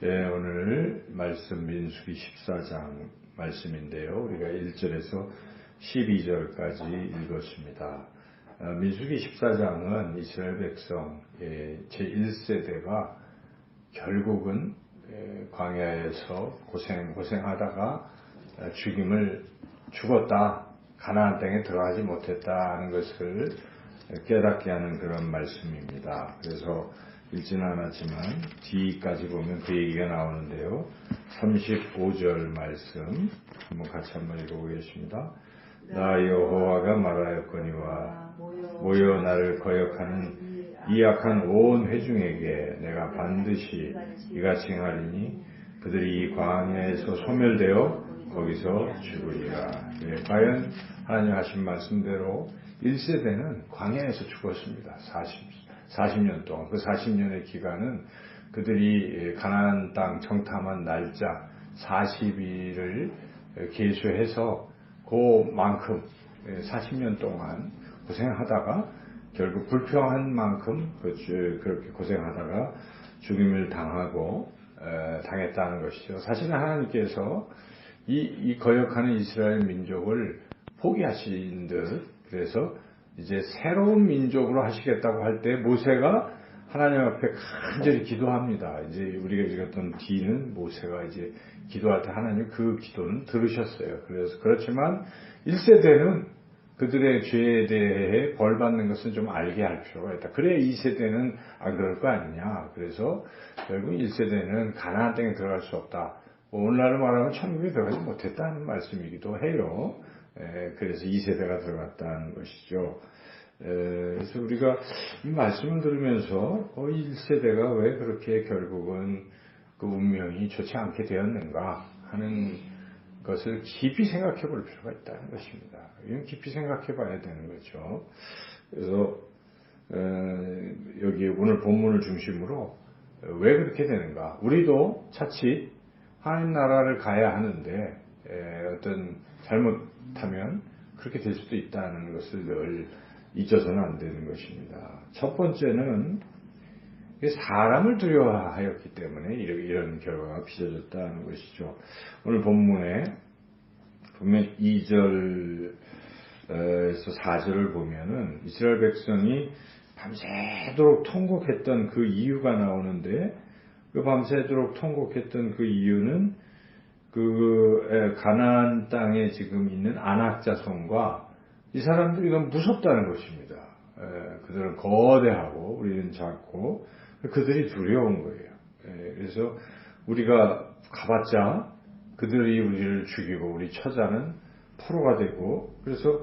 오늘 말씀 민수기 14장 말씀인데요. 우리가 1절에서 12절까지 읽었습니다. 민수기 14장은 이스라엘 백성의 제1세대가 결국은 광야에서 고생하다가 죽었다, 가나안 땅에 들어가지 못했다 하는 것을 깨닫게 하는 그런 말씀입니다. 그래서 읽지는 않았지만 뒤까지 보면 그 얘기가 나오는데요. 35절 말씀 한번 같이 한번 읽어보겠습니다. 나 여호와가 말하였거니와 모여 나를 거역하는 이 악한 온 회중에게 내가 반드시 이같이 행하리니 그들이 이 광야에서 소멸되어 거기서 죽으리라. 과연 하나님 하신 말씀대로 1세대는 광야에서 죽었습니다. 40년 동안. 그 40년의 기간은 그들이 가나안 땅 정탐한 날짜 40일을 계수해서 그만큼 40년 동안 고생하다가 결국 불평한 만큼 그렇게 고생하다가 죽임을 당했다는 것이죠. 사실은 하나님께서 이 거역하는 이스라엘 민족을 포기하신 듯, 그래서 이제 새로운 민족으로 하시겠다고 할 때 모세가 하나님 앞에 간절히 기도합니다. 이제 우리가 읽었던 뒤는 모세가 이제 기도할 때 하나님 그 기도는 들으셨어요. 그래서 그렇지만 1세대는 그들의 죄에 대해 벌 받는 것은 좀 알게 할 필요가 있다. 그래야 2세대는 안 그럴 거 아니냐. 그래서 결국 1세대는 가나안 땅에 들어갈 수 없다. 오늘날로 말하면 천국에 들어가지 못했다는 말씀이기도 해요. 그래서 2세대가 들어갔다는 것이죠. 그래서 우리가 이 말씀을 들으면서 1세대가 왜 그렇게 결국은 그 운명이 좋지 않게 되었는가 하는 것을 깊이 생각해 볼 필요가 있다는 것입니다. 이건 깊이 생각해 봐야 되는 거죠. 그래서 여기 오늘 본문을 중심으로 왜 그렇게 되는가. 우리도 차칫 하나님 나라를 가야 하는데 어떤 잘못하면 그렇게 될 수도 있다는 것을 늘 잊어서는 안 되는 것입니다. 첫 번째는 사람을 두려워하였기 때문에 이런 결과가 빚어졌다는 것이죠. 오늘 본문에 보면 2절에서 4절을 보면은 이스라엘 백성이 밤새도록 통곡했던 그 이유가 나오는데, 그 밤새도록 통곡했던 그 이유는 그 가나안 땅에 지금 있는 아낙 자손과 이 사람들이 너무 무섭다는 것입니다. 그들은 거대하고 우리는 작고 그들이 두려운 거예요. 그래서 우리가 가봤자 그들이 우리를 죽이고 우리 처자는 포로가 되고, 그래서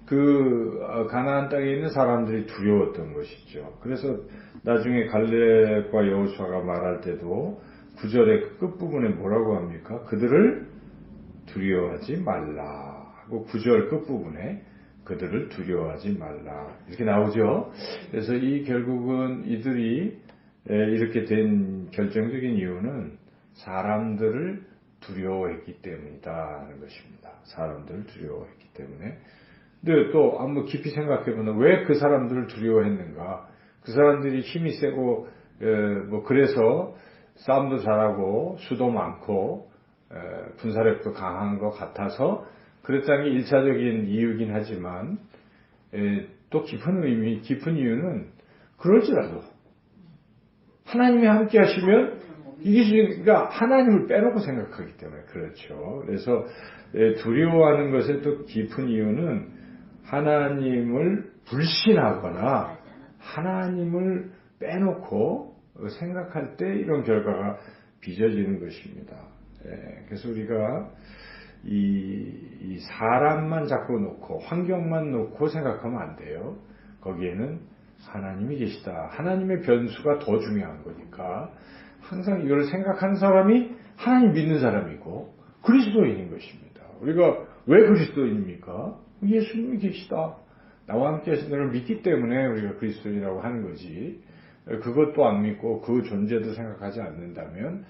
그 가나안 땅에 있는 사람들이 두려웠던 것이죠. 그래서 나중에 갈렙과 여호수아가 말할 때도 9절의 끝부분에 뭐라고 합니까? 그들을 두려워하지 말라 하고 9절 끝부분에 그들을 두려워하지 말라 이렇게 나오죠. 그래서 결국은 이들이 이렇게 된 결정적인 이유는 사람들을 두려워했기 때문이다 하는 것입니다. 사람들을 두려워했기 때문에. 근데 또 한번 깊이 생각해보면 왜 그 사람들을 두려워했는가? 그 사람들이 힘이 세고 그래서 싸움도 잘하고 수도 많고 군사력도 강한 것 같아서 그랬다는 게 1차적인 이유긴 하지만 또 깊은 이유는 그럴지라도 하나님이 함께 하시면 그러니까 하나님을 빼놓고 생각하기 때문에 그렇죠. 그래서 두려워하는 것의 또 깊은 이유는 하나님을 불신하거나 하나님을 빼놓고 생각할 때 이런 결과가 빚어지는 것입니다. 그래서 우리가 이 사람만 자꾸 놓고 환경만 놓고 생각하면 안 돼요. 거기에는 하나님이 계시다. 하나님의 변수가 더 중요한 거니까 항상 이걸 생각하는 사람이 하나님 믿는 사람이고 그리스도인인 것입니다. 우리가 왜 그리스도인입니까? 예수님이 계시다. 나와 함께 하신 분을 믿기 때문에 우리가 그리스도인이라고 하는 거지. 그것도 안 믿고 그 존재도 생각하지 않는다면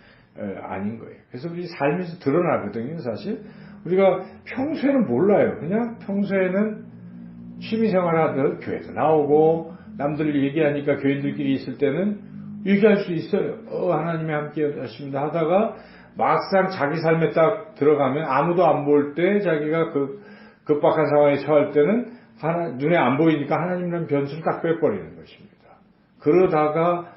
아닌 거예요. 그래서 우리 삶에서 드러나거든요. 사실 우리가 평소에는 몰라요. 그냥 평소에는 취미생활하듯 교회도 나오고 남들 얘기하니까 교인들끼리 있을 때는 얘기할 수 있어요. 하나님이 함께 하십니다 하다가 막상 자기 삶에 딱 들어가면 아무도 안 볼 때 자기가 급박한 상황에 처할 때는 눈에 안 보이니까 하나님이라는 변수를 딱 빼버리는 것입니다. 그러다가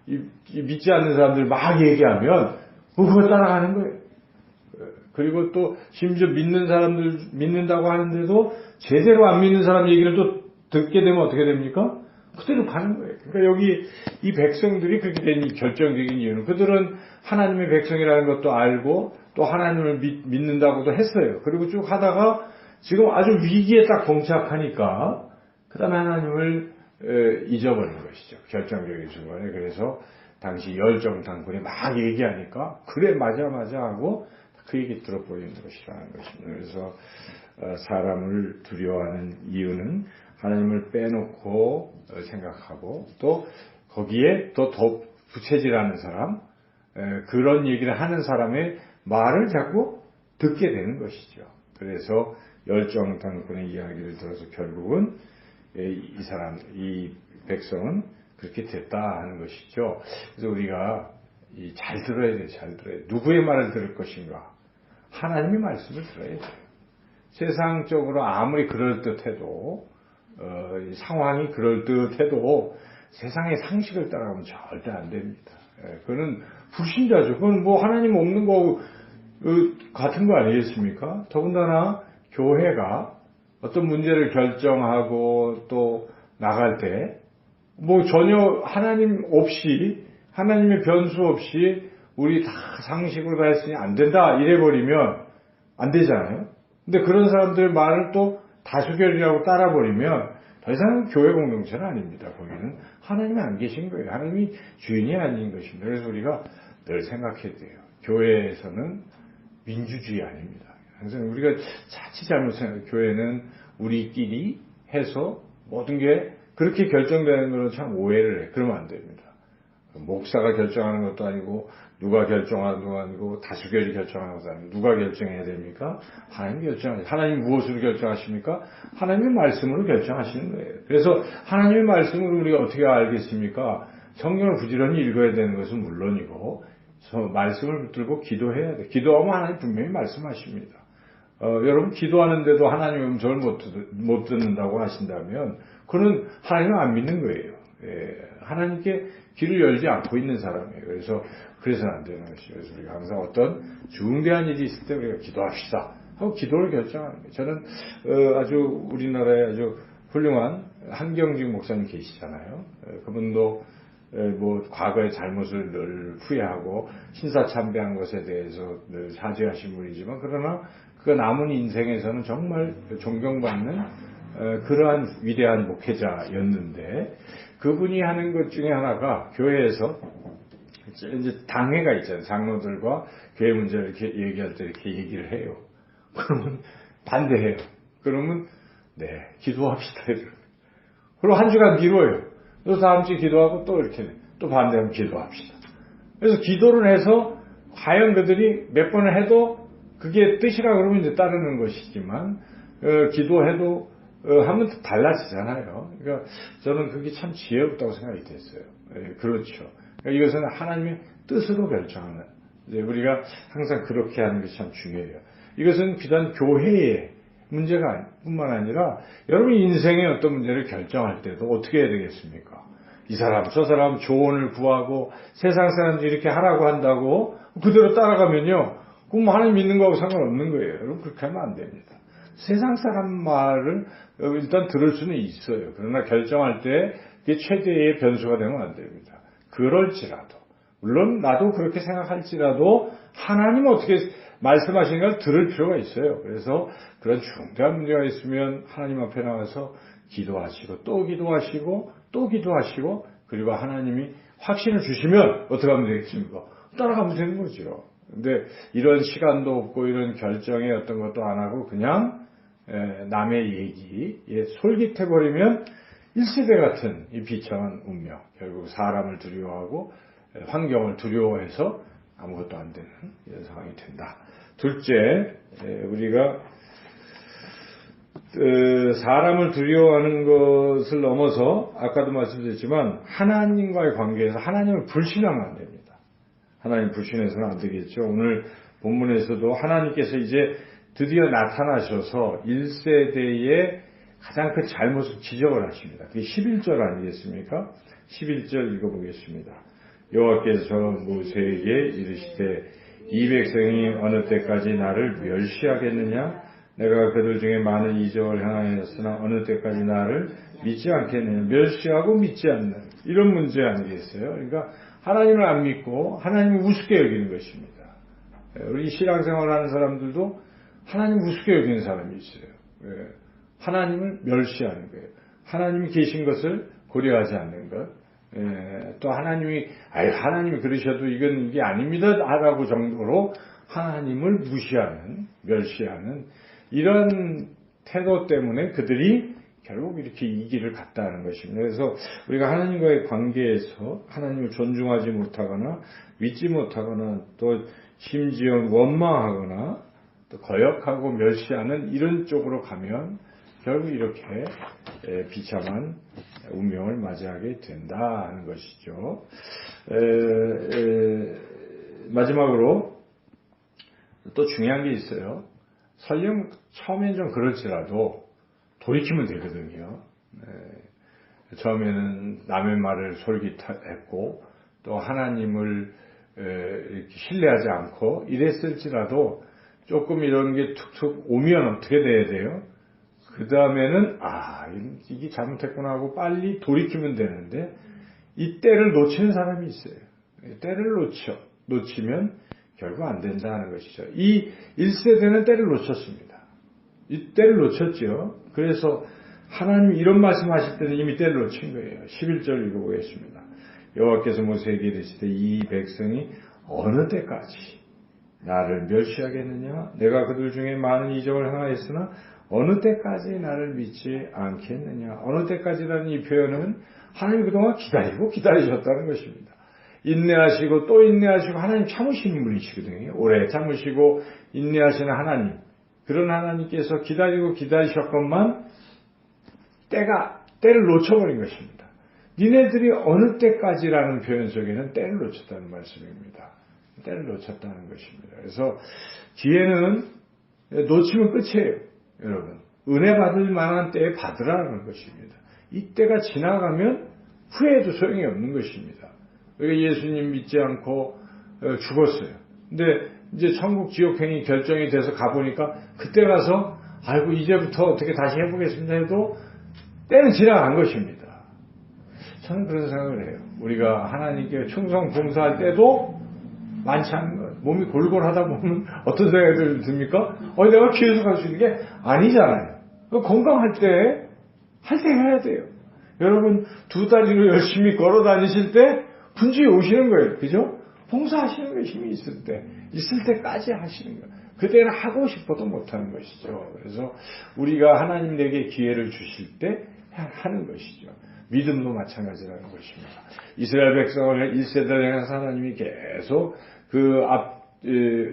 믿지 않는 사람들 막 얘기하면 그거 따라가는 거예요. 그리고 또 심지어 믿는 사람들 믿는다고 하는데도 제대로 안 믿는 사람 얘기를 또 듣게 되면 어떻게 됩니까? 그대로 가는 거예요. 그러니까 여기 이 백성들이 그렇게 된 결정적인 이유는 그들은 하나님의 백성이라는 것도 알고 또 하나님을 믿는다고도 했어요. 그리고 쭉 하다가 지금 아주 위기에 딱 봉착하니까 그 다음에 하나님을 잊어버린 것이죠. 결정적인 순간에. 그래서 당시 열정당군이 막 얘기하니까 그래 맞아 하고 그 얘기 들어버리는 것이라는 것입니다. 그래서 사람을 두려워하는 이유는 하나님을 빼놓고 생각하고 또 거기에 더 부채질하는 사람 그런 얘기를 하는 사람의 말을 자꾸 듣게 되는 것이죠. 그래서 열정당군의 이야기를 들어서 결국은 이 백성은 그렇게 됐다 하는 것이죠. 그래서 우리가 잘 들어야 돼요. 잘 들어야 돼요. 누구의 말을 들을 것인가? 하나님의 말씀을 들어야 돼요. 세상적으로 아무리 그럴듯해도 상황이 그럴듯해도 세상의 상식을 따라가면 절대 안 됩니다. 그거는 불신자죠. 그건 뭐 하나님 없는 거 같은 거 아니겠습니까? 더군다나 교회가 어떤 문제를 결정하고 또 나갈 때 뭐 전혀 하나님 없이 하나님의 변수 없이 우리 다 상식으로 다 했으니 안 된다 이래버리면 안 되잖아요. 근데 그런 사람들 말을 또 다수결이라고 따라버리면 더 이상 교회 공동체는 아닙니다. 거기는 하나님이 안 계신 거예요. 하나님이 주인이 아닌 것입니다. 그래서 우리가 늘 생각해야 돼요. 교회에서는 민주주의 아닙니다. 항상 우리가 자칫 잘못 생각해요. 교회는 우리끼리 해서 모든 게 그렇게 결정되는 것은 참 오해를 해. 그러면 안 됩니다. 목사가 결정하는 것도 아니고 누가 결정하는 것도 아니고 다수결이 결정하는 것도 아니고 누가 결정해야 됩니까? 하나님이 결정하세요. 하나님 무엇으로 결정하십니까? 하나님의 말씀으로 결정하시는 거예요. 그래서 하나님의 말씀으로 우리가 어떻게 알겠습니까? 성경을 부지런히 읽어야 되는 것은 물론이고 말씀을 붙들고 기도해야 돼요. 기도하면 하나님 분명히 말씀하십니다. 여러분 기도하는데도 하나님의 음성을 못 듣는다고 하신다면 그는 하나님을 안 믿는 거예요. 하나님께 길을 열지 않고 있는 사람이에요. 그래서는 안 되는 것이에요. 그래서 우리가 항상 어떤 중대한 일이 있을 때 우리가 기도합시다 하고 기도를 결정하는 거예요. 저는 아주 우리나라에 아주 훌륭한 한경직 목사님 계시잖아요. 그분도 뭐 과거의 잘못을 늘 후회하고 신사참배한 것에 대해서 늘 사죄하신 분이지만 그러나 그 남은 인생에서는 정말 존경받는 그러한 위대한 목회자였는데 그분이 하는 것 중에 하나가 교회에서 이제 당회가 있잖아요. 장로들과 교회 문제를 이렇게 얘기할 때 이렇게 얘기를 해요. 그러면 반대해요. 그러면 네 기도합시다. 그리고 한 주간 미뤄요. 또 다음 주에 기도하고 또 이렇게 또 반대하면 기도합시다. 그래서 기도를 해서 과연 그들이 몇 번을 해도 그게 뜻이라 그러면 이제 따르는 것이지만 기도해도 하면 달라지잖아요. 그러니까 저는 그게 참 지혜롭다고 생각이 됐어요. 그렇죠. 그러니까 이것은 하나님의 뜻으로 결정하는 이제 우리가 항상 그렇게 하는 것이 참 중요해요. 이것은 비단 교회의 문제가 뿐만 아니라 여러분 인생의 어떤 문제를 결정할 때도 어떻게 해야 되겠습니까? 이 사람 저 사람 조언을 구하고 세상 사람들이 이렇게 하라고 한다고 그대로 따라가면요 그럼 하나님 믿는 거하고 상관없는 거예요. 여러분 그렇게 하면 안 됩니다. 세상 사람 말을 일단 들을 수는 있어요. 그러나 결정할 때 그게 최대의 변수가 되면 안 됩니다. 그럴지라도 물론 나도 그렇게 생각할지라도 하나님 어떻게 말씀하시는 걸 들을 필요가 있어요. 그래서 그런 중대한 문제가 있으면 하나님 앞에 나와서 기도하시고 또 기도하시고 또 기도하시고 그리고 하나님이 확신을 주시면 어떻게 하면 되겠습니까? 따라가면 되는 거죠. 근데 이런 시간도 없고 이런 결정에 어떤 것도 안 하고 그냥 남의 얘기에 솔깃해버리면 1세대 같은 이 비참한 운명 결국 사람을 두려워하고 환경을 두려워해서 아무것도 안 되는 이런 상황이 된다. 둘째 우리가 사람을 두려워하는 것을 넘어서 아까도 말씀드렸지만 하나님과의 관계에서 하나님을 불신하면 안 됩니다. 하나님 불신해서는 안 되겠죠. 오늘 본문에서도 하나님께서 이제 드디어 나타나셔서 1세대의 가장 큰 잘못을 지적을 하십니다. 그게 11절 아니겠습니까? 11절 읽어보겠습니다. 여호와께서 모세에게 이르시되 이 백성이 어느 때까지 나를 멸시하겠느냐? 내가 그들 중에 많은 이적을 행하였으나 어느 때까지 나를 믿지 않겠느냐? 멸시하고 믿지 않는 이런 문제 아니겠어요? 그러니까 하나님을 안 믿고 하나님을 우습게 여기는 것입니다. 우리 신앙생활하는 사람들도 하나님 우습게 여기는 사람이 있어요. 하나님을 멸시하는 거예요. 하나님이 계신 것을 고려하지 않는 것. 또 하나님이 그러셔도 이게 아닙니다 라고 정도로 하나님을 무시하는, 멸시하는 이런 태도 때문에 그들이 결국 이렇게 이 길을 갔다는 것입니다. 그래서 우리가 하나님과의 관계에서 하나님을 존중하지 못하거나 믿지 못하거나 또 심지어 원망하거나 또 거역하고 멸시하는 이런 쪽으로 가면 결국 이렇게 비참한 운명을 맞이하게 된다는 것이죠. 마지막으로 또 중요한 게 있어요. 설령 처음엔 좀 그럴지라도 돌이키면 되거든요. 처음에는 남의 말을 솔깃했고 또 하나님을 이렇게 신뢰하지 않고 이랬을지라도 조금 이런 게 툭툭 오면 어떻게 돼야 돼요? 그 다음에는 이게 잘못했구나 하고 빨리 돌이키면 되는데 이 때를 놓치는 사람이 있어요. 때를 놓치면 결국 안 된다는 것이죠. 이 1세대는 때를 놓쳤습니다. 이 때를 놓쳤죠. 그래서 하나님이 이런 말씀하실 때는 이미 때를 놓친 거예요. 11절 읽어보겠습니다. 여호와께서 모세에게 이르시되 이 백성이 어느 때까지 나를 멸시하겠느냐? 내가 그들 중에 많은 이적을 행하였으나 어느 때까지 나를 믿지 않겠느냐? 어느 때까지라는 이 표현은 하나님 그동안 기다리셨다는 것입니다. 인내하시고 또 인내하시고 하나님 참으시는 분이시거든요. 오래 참으시고 인내하시는 하나님. 그런 하나님께서 기다리셨건만 때를 놓쳐버린 것입니다. 니네들이 어느 때까지라는 표현 속에는 때를 놓쳤다는 말씀입니다. 때를 놓쳤다는 것입니다. 그래서 기회는 놓치면 끝이에요. 여러분. 은혜 받을 만한 때에 받으라는 것입니다. 이 때가 지나가면 후회해도 소용이 없는 것입니다. 예수님 믿지 않고 죽었어요. 근데 이제 천국 지옥행이 결정이 돼서 가보니까 그때 가서 이제부터 어떻게 다시 해보겠습니다 해도 때는 지나간 것입니다. 저는 그런 생각을 해요. 우리가 하나님께 충성 봉사할 때도 많지 않은 거예요. 몸이 골골하다 보면 어떤 생각이 듭니까? 내가 계속 할 수 있는 게 아니잖아요. 건강할 때 해야 돼요. 여러분 2다리로 열심히 걸어 다니실 때 분주히 오시는 거예요. 그죠? 봉사하시는 게 힘이 있을 때까지 하시는 거예요. 그때는 하고 싶어도 못하는 것이죠. 그래서 우리가 하나님 내게 기회를 주실 때 하는 것이죠. 믿음도 마찬가지라는 것입니다. 이스라엘 백성을 1세대를 향해서 하나님이 계속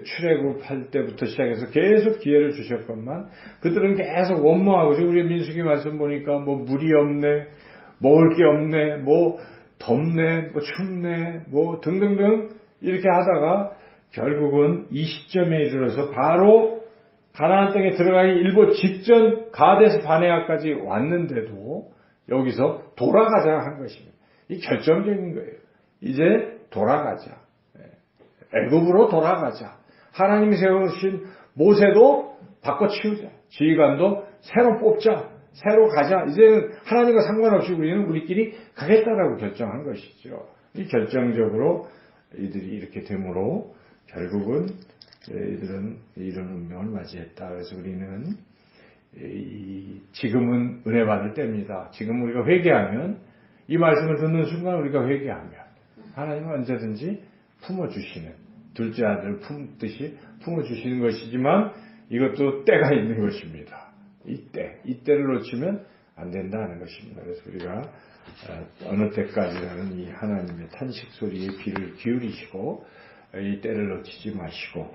출애굽할 때부터 시작해서 계속 기회를 주셨건만 그들은 계속 원망하고 우리 민수기 말씀 보니까 물이 없네, 먹을 게 없네, 덥네, 춥네, 등등등 이렇게 하다가 결국은 이 시점에 이르러서 바로 가나안 땅에 들어가기 일보 직전 가데스 바네아까지 왔는데도 여기서 돌아가자 한 것입니다. 이 결정적인 거예요. 이제 돌아가자. 애굽으로 돌아가자. 하나님이 세우신 모세도 바꿔치우자. 지휘관도 새로 뽑자. 새로 가자. 이제는 하나님과 상관없이 우리끼리 가겠다라고 결정한 것이죠. 이 결정적으로 이들이 이렇게 되므로 결국은 이들은 이런 운명을 맞이했다. 그래서 우리는 지금은 은혜 받을 때입니다. 지금 우리가 회개하면 이 말씀을 듣는 순간 우리가 회개하면 하나님은 언제든지 품어주시는 둘째 아들을 품듯이 품어주시는 것이지만 이것도 때가 있는 것입니다. 이때를 놓치면 안 된다는 것입니다. 그래서 우리가 어느 때까지라는 이 하나님의 탄식 소리에 귀를 기울이시고 이 때를 놓치지 마시고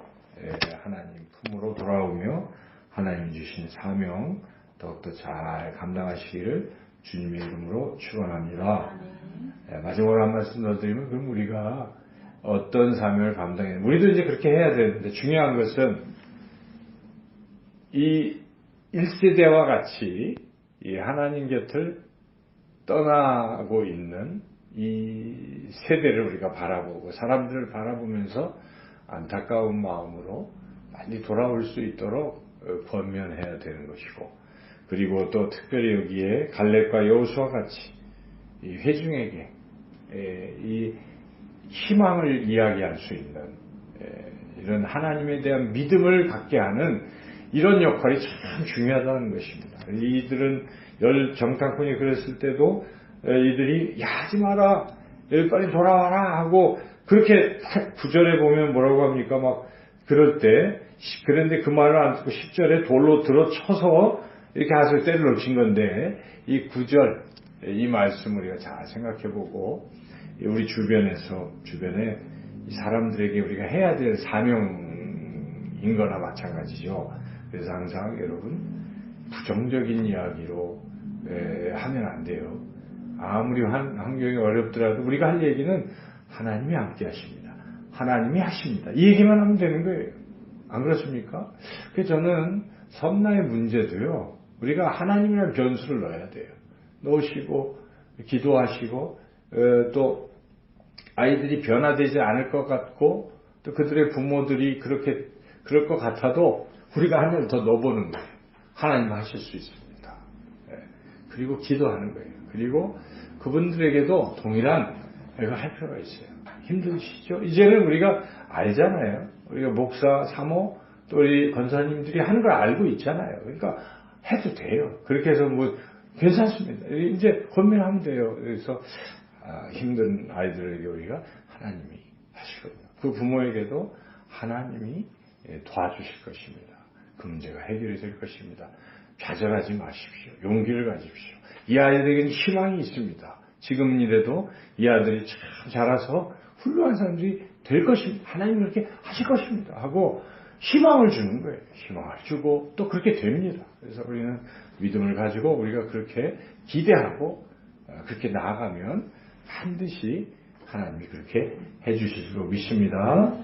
하나님 품으로 돌아오며 하나님 주신 사명 더욱더 잘 감당하시기를 주님의 이름으로 축원합니다. 마지막으로 한 말씀 더 드리면, 그럼 우리가 어떤 사명을 감당해야, 우리도 이제 그렇게 해야 되는데, 중요한 것은 이 1세대와 같이 이 하나님 곁을 떠나고 있는 이 세대를 우리가 바라보고 사람들을 바라보면서 안타까운 마음으로 많이 돌아올 수 있도록 권면해야 되는 것이고, 그리고 또 특별히 여기에 갈렙과 여호수아 같이 이 회중에게 이 희망을 이야기할 수 있는 이런 하나님에 대한 믿음을 갖게 하는 이런 역할이 참 중요하다는 것입니다. 이들은 열 정탐꾼이 그랬을 때도 이들이 야, 하지 마라, 여기 빨리 돌아와라 하고, 그렇게 9절에 보면 뭐라고 합니까? 막 그럴 때, 그런데 그 말을 안 듣고 10절에 돌로 들어쳐서 이렇게 하서 때를 놓친 건데, 이 9절 이 말씀을 우리가 잘 생각해보고 우리 주변에 사람들에게 우리가 해야 될 사명인 거나 마찬가지죠. 그래서 항상 여러분, 부정적인 이야기로 하면 안 돼요. 아무리 환경이 어렵더라도 우리가 할 얘기는 하나님이 함께 하십니다. 하나님이 하십니다. 이 얘기만 하면 되는 거예요. 안 그렇습니까? 그래서 저는 섬나의 문제도요, 우리가 하나님이라는 변수를 넣어야 돼요. 넣으시고 기도하시고 또 아이들이 변화되지 않을 것 같고 또 그들의 부모들이 그럴 것 같아도 우리가 하나를 더 넣어보는 거예요. 하나님 하실 수 있습니다. 그리고 기도하는 거예요. 그리고 그분들에게도 동일한 이거 할 필요가 있어요. 힘드시죠? 이제는 우리가 알잖아요. 우리가 목사, 사모, 또 우리 권사님들이 하는 걸 알고 있잖아요. 그러니까 해도 돼요. 그렇게 해서 뭐 괜찮습니다. 이제 권면하면 돼요. 그래서 힘든 아이들에게 우리가 하나님이 하시거든요. 그 부모에게도 하나님이 도와주실 것입니다. 그 문제가 해결이 될 것입니다. 좌절하지 마십시오. 용기를 가지십시오. 이 아이들에게는 희망이 있습니다. 지금이라도 이 아들이 참 자라서 훌륭한 사람들이 될 것입니다. 하나님이 그렇게 하실 것입니다. 하고 희망을 주는 거예요. 희망을 주고 또 그렇게 됩니다. 그래서 우리는 믿음을 가지고 우리가 그렇게 기대하고 그렇게 나아가면 반드시 하나님이 그렇게 해주실 줄 믿습니다.